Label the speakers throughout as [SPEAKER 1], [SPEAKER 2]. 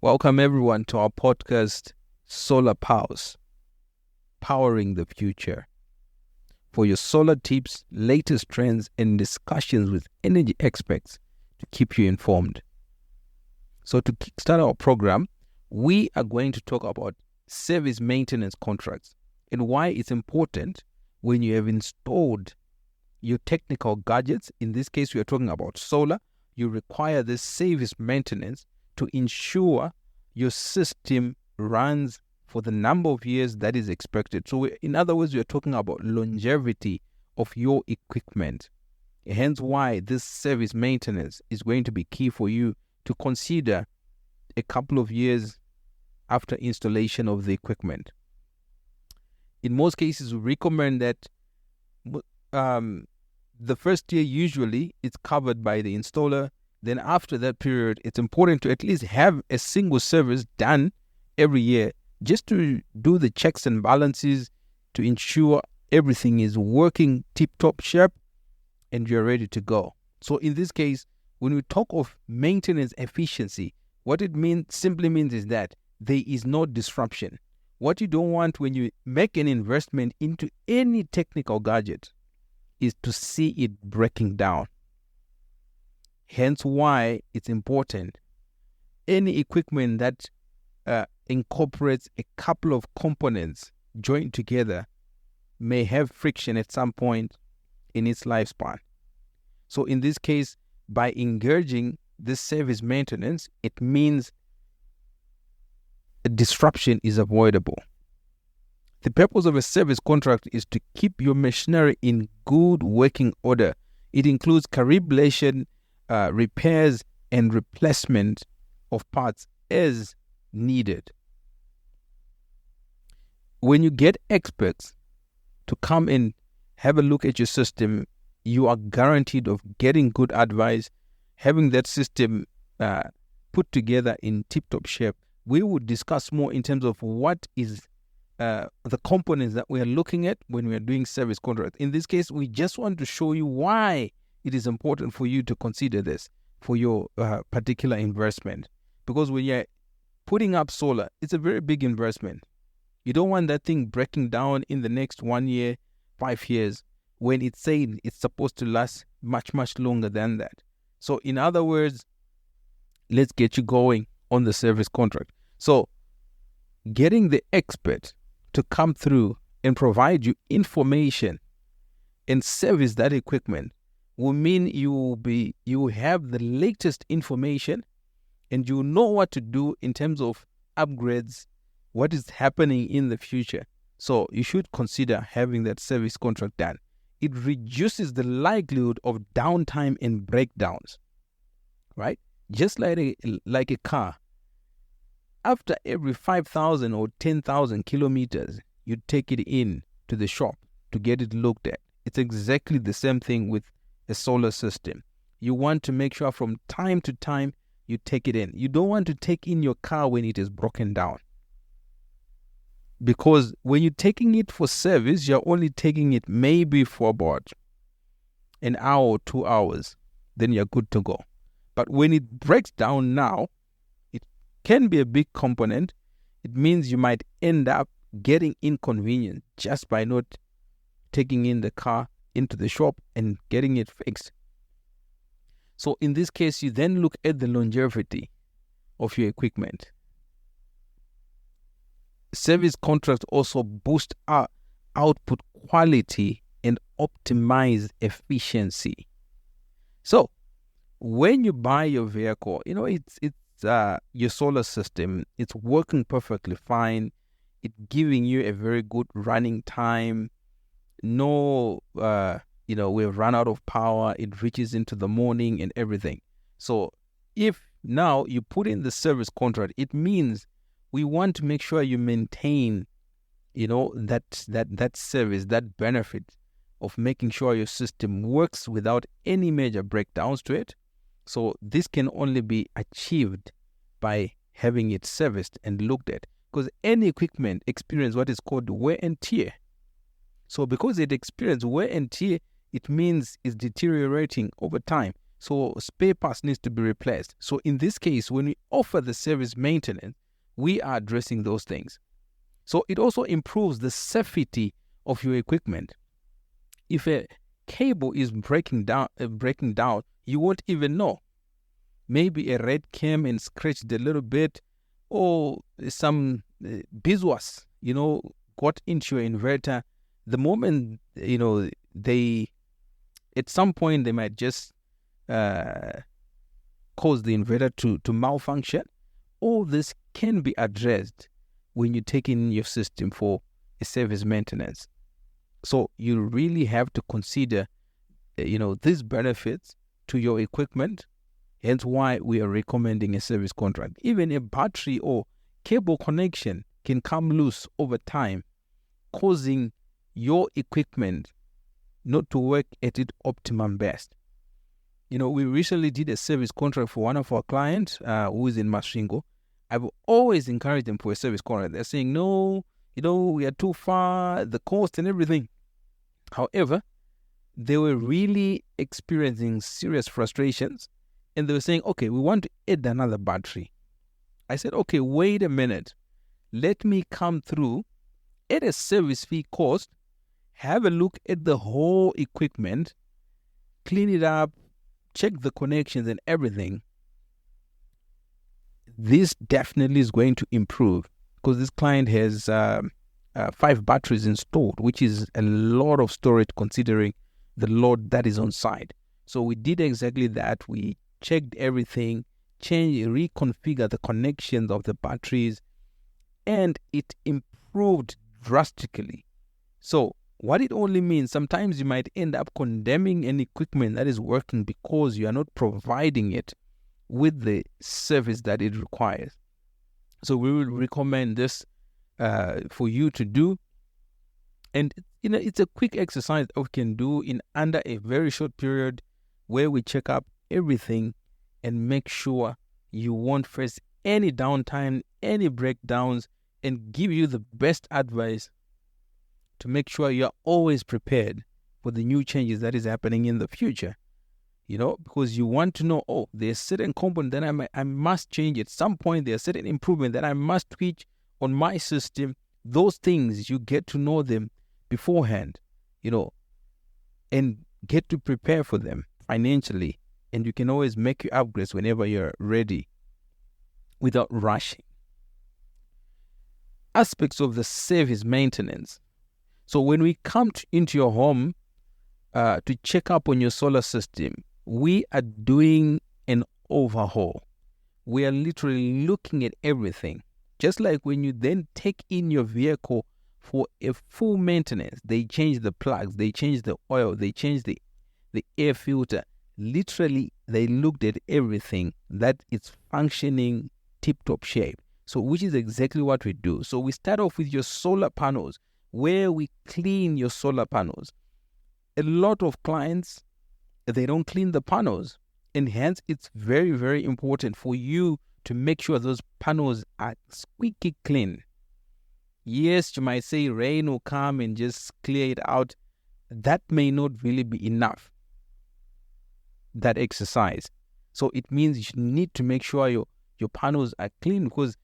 [SPEAKER 1] Welcome everyone to our podcast, Solar Powers, Powering the Future. For your solar tips, latest trends, and discussions with energy experts to keep you informed. So to kickstart our program, we are going to talk about service maintenance contracts and why it's important when you have installed your technical gadgets. In this case, we are talking about solar. You require this service maintenance to ensure your system runs for the number of years that is expected. So in other words, we are talking about longevity of your equipment. Hence why this service maintenance is going to be key for you to consider a couple of years after installation of the equipment. In most cases, we recommend that the first year usually it's covered by the installer. Then after that period, it's important to at least have a single service done every year just to do the checks and balances to ensure everything is working tip-top shape and you're ready to go. So in this case, when we talk of maintenance efficiency, what it simply means is that there is no disruption. What you don't want when you make an investment into any technical gadget is to see it breaking down. Hence why it's important. Any equipment that incorporates a couple of components joined together may have friction at some point in its lifespan. So in this case, by engaging this service maintenance, it means a disruption is avoidable. The purpose of a service contract is to keep your machinery in good working order. It includes calibration, repairs, and replacement of parts as needed. When you get experts to come and have a look at your system, you are guaranteed of getting good advice, having that system put together in tip-top shape. We will discuss more in terms of what is the components that we are looking at when we are doing service contract. In this case, we just want to show you why it is important for you to consider this for your particular investment. Because when you're putting up solar, it's a very big investment. You don't want that thing breaking down in the next 1 year, 5 years, when it's saying it's supposed to last much, much longer than that. So in other words, let's get you going on the service contract. So getting the expert to come through and provide you information and service that equipment will mean you have the latest information and you know what to do in terms of upgrades, what is happening in the future. So you should consider having that service contract done. It reduces the likelihood of downtime and breakdowns, right? Just like a car. After every 5,000 or 10,000 kilometers, you take it in to the shop to get it looked at. It's exactly the same thing with a solar system. You want to make sure from time to time you take it in. You don't want to take in your car when it is broken down. Because when you're taking it for service, you're only taking it maybe for about an hour or 2 hours. Then you're good to go. But when it breaks down now, it can be a big component. It means you might end up getting inconvenienced just by not taking in the car into the shop and getting it fixed. So in this case, you then look at the longevity of your equipment. Service contracts also boost our output quality and optimize efficiency. So when you buy your vehicle, it's your solar system. It's working perfectly fine. It's giving you a very good running time. No, we've run out of power. It reaches into the morning and everything. So if now you put in the service contract, it means we want to make sure you maintain, that service, that benefit of making sure your system works without any major breakdowns to it. So this can only be achieved by having it serviced and looked at, because any equipment experiences what is called wear and tear. So because it experiences wear and tear, it means it's deteriorating over time. So spare parts needs to be replaced. So in this case, when we offer the service maintenance, we are addressing those things. So it also improves the safety of your equipment. If a cable is breaking down, you won't even know. Maybe a red came and scratched a little bit, or some beeswax, got into your inverter. The moment, at some point they might just cause the inverter to malfunction. All this can be addressed when you take in your system for a service maintenance. So you really have to consider, these benefits to your equipment. Hence why we are recommending a service contract. Even a battery or cable connection can come loose over time, causing your equipment not to work at its optimum best. We recently did a service contract for one of our clients who is in Masvingo. I've always encouraged them for a service contract. They're saying, no, we are too far, the cost and everything. However, they were really experiencing serious frustrations, and they were saying, okay, we want to add another battery. I said, okay, wait a minute. Let me come through at a service fee cost, have a look at the whole equipment, clean it up, check the connections and everything. This definitely is going to improve, because this client has 5 batteries installed, which is a lot of storage considering the load that is on site. So we did exactly that. We checked everything, reconfigured the connections of the batteries, and it improved drastically. So what it only means, sometimes you might end up condemning an equipment that is working because you are not providing it with the service that it requires. So we will recommend this for you to do. And it's a quick exercise that we can do in under a very short period, where we check up everything and make sure you won't face any downtime, any breakdowns, and give you the best advice to make sure you're always prepared for the new changes that is happening in the future. Because you want to know, there's certain component that I must change at some point. There's certain improvement that I must tweak on my system. Those things, you get to know them beforehand, and get to prepare for them financially. And you can always make your upgrades whenever you're ready without rushing. Aspects of the service maintenance. So when we come into your home to check up on your solar system, we are doing an overhaul. We are literally looking at everything. Just like when you then take in your vehicle for a full maintenance, they change the plugs, they change the oil, they change the air filter. Literally, they looked at everything that it's functioning tip-top shape. So which is exactly what we do. So we start off with your solar panels, where we clean your solar panels. A lot of clients, they don't clean the panels, and hence it's very, very important for you to make sure those panels are squeaky clean. Yes, you might say rain will come and just clear it out. That may not really be enough, that exercise. So it means you need to make sure your panels are clean, because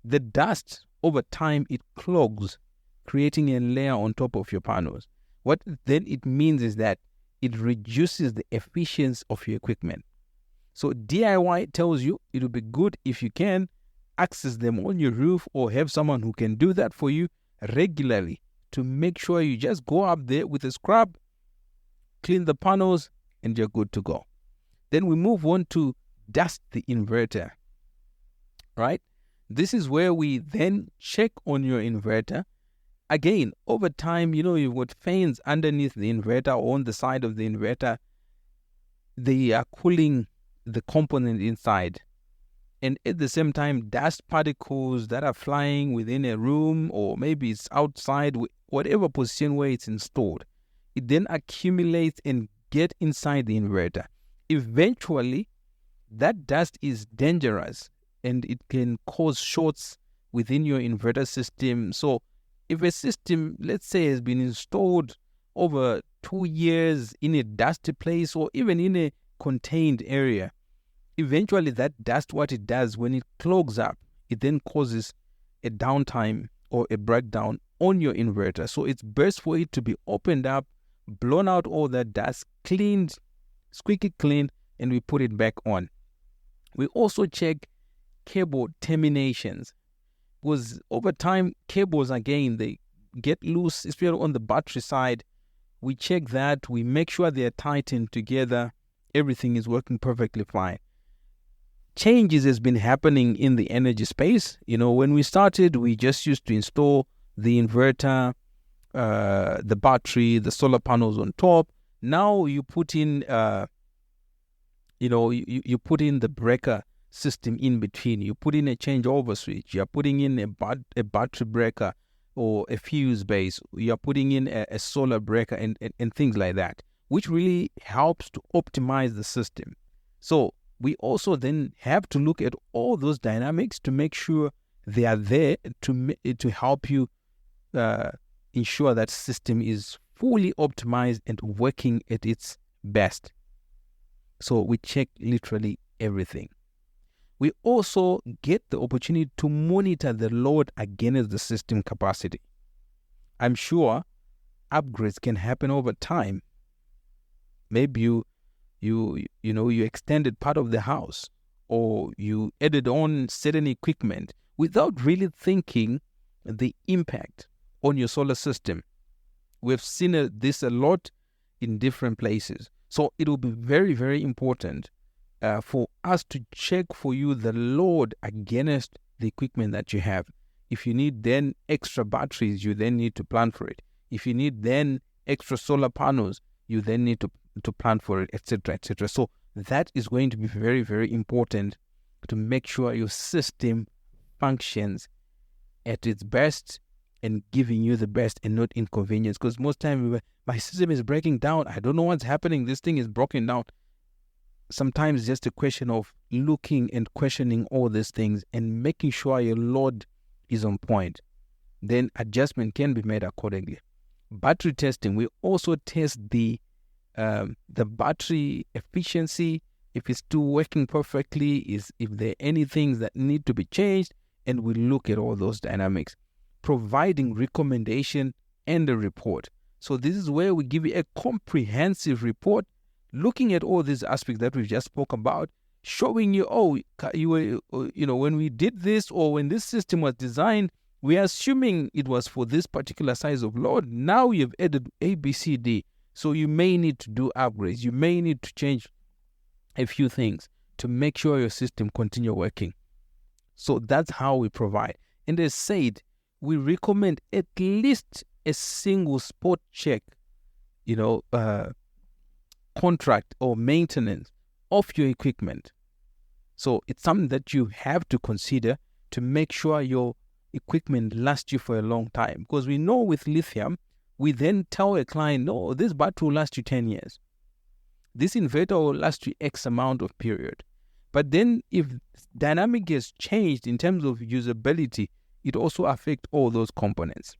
[SPEAKER 1] the dust over time, it clogs, creating a layer on top of your panels. What then it means is that it reduces the efficiency of your equipment. So DIY tells you it will be good if you can access them on your roof, or have someone who can do that for you regularly, to make sure you just go up there with a scrub, clean the panels, and you're good to go. Then we move on to dust the inverter, right? This is where we then check on your inverter. Again, over time, you've got fans underneath the inverter or on the side of the inverter. They are cooling the component inside. And at the same time, dust particles that are flying within a room, or maybe it's outside, whatever position where it's installed, it then accumulates and get inside the inverter. Eventually, that dust is dangerous, and it can cause shorts within your inverter system. So if a system, let's say, has been installed over 2 years in a dusty place, or even in contained area, eventually that dust, what it does when it clogs up, it then causes a downtime or a breakdown on your inverter. So it's best for it to be opened up, blown out all that dust, cleaned, squeaky clean, and we put it back on. We also check cable terminations, because over time, cables, again, they get loose, especially on the battery side. We check that, we make sure they're tightened together, everything is working perfectly fine. Changes has been happening in the energy space. When we started, we just used to install the inverter, the battery, the solar panels on top. Now you put in, you put in the breaker system in between. You put in a changeover switch. You're putting in a battery breaker or a fuse base. You're putting in a solar breaker and things like that, which really helps to optimize the system. So we also then have to look at all those dynamics to make sure they are there to help you ensure that system is fully optimized and working at its best. So we check literally everything. We also get the opportunity to monitor the load against the system capacity. I'm sure upgrades can happen over time. Maybe you extended part of the house, or you added on certain equipment without really thinking the impact on your solar system. We've seen this a lot in different places. So it will be very, very important for us to check for you the load against the equipment that you have. If you need then extra batteries, you then need to plan for it. If you need then extra solar panels, you then need to plan for it, etc., etc. So that is going to be very, very important to make sure your system functions at its best and giving you the best and not inconvenience. Because most time my system is breaking down. I don't know what's happening. This thing is broken down. Sometimes it's just a question of looking and questioning all these things and making sure your load is on point. Then adjustment can be made accordingly. Battery testing. We also test the battery efficiency, if it's still working perfectly, if there are any things that need to be changed, and we look at all those dynamics. Providing recommendation and a report. So this is where we give you a comprehensive report, looking at all these aspects that we just spoke about, showing you, when we did this, or when this system was designed, we are assuming it was for this particular size of load. Now you've added A, B, C, D. So you may need to do upgrades. You may need to change a few things to make sure your system continue working. So that's how we provide. And as said, we recommend at least a single spot check, contract or maintenance of your equipment. So it's something that you have to consider to make sure your equipment lasts you for a long time. Because we know with lithium, we then tell a client, no, this battery will last you 10 years. This inverter will last you X amount of period. But then if dynamic has changed in terms of usability, it also affects all those components.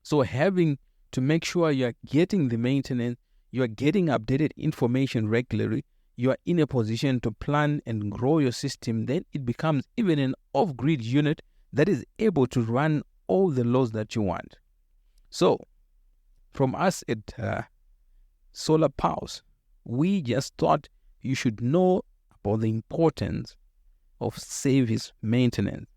[SPEAKER 1] So having to make sure you are getting the maintenance, you are getting updated information regularly, you are in a position to plan and grow your system, then it becomes even an off-grid unit that is able to run all the loads that you want. So from us at Solar Pulse, we just thought you should know about the importance of service maintenance.